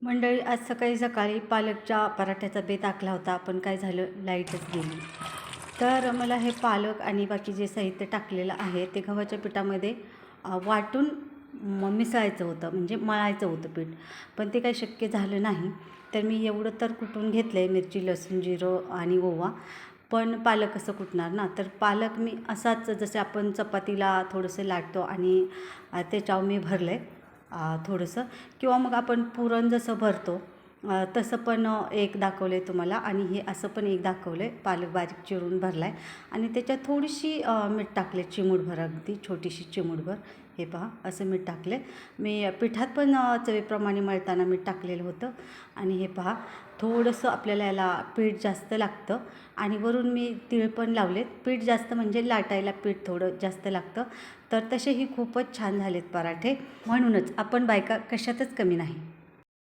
मंडळी, आज सकाळी सकाळी पालकच्या पराठ्याचा बेत आखला होता, पण काय झालं, लाईटच गेली. तर मला हे पालक आणि बाकी जे साहित्य टाकलेलं आहे ते गव्हाच्या पिठामध्ये वाटून मिसळायचं होतं, म्हणजे मळायचं होतं पीठ. पण ते काही शक्य झालं नाही. तर मी एवढं तर कुटून घेतलं आहे, मिरची, लसूण, जिरं आणि ओवा. पण पालक कसं कुटणार ना, तर पालक मी असाच जसे आपण चपातीला थोडंसं लाटतो आणि त्याच्यावर मी भरलं आहे थोडंसं. किंवा मग आपण पुरण जसं भरतो तसं पण एक दाखवलं आहे तुम्हाला. आणि हे असं पण एक दाखवलं आहे, पालक बारीक चिरून भरला आहे आणि त्याच्यात थोडीशी मीठ टाकले, चिमूटभर, अगदी छोटीशी चिमूटभर. हे पहा, असं मीठ टाकले. मी पिठात पण चवीप्रमाणे मळताना मीठ टाकलेलं होतं. आणि हे पहा, थोडंसं आपल्याला याला पीठ जास्त लागतं आणि वरून मी तीळ पण लावलेत. पीठ जास्त म्हणजे लाटायला पीठ थोडं जास्त लागतं. तर तसेही खूपच छान झालेत पराठे. म्हणूनच आपण बायका कशातच कमी नाही.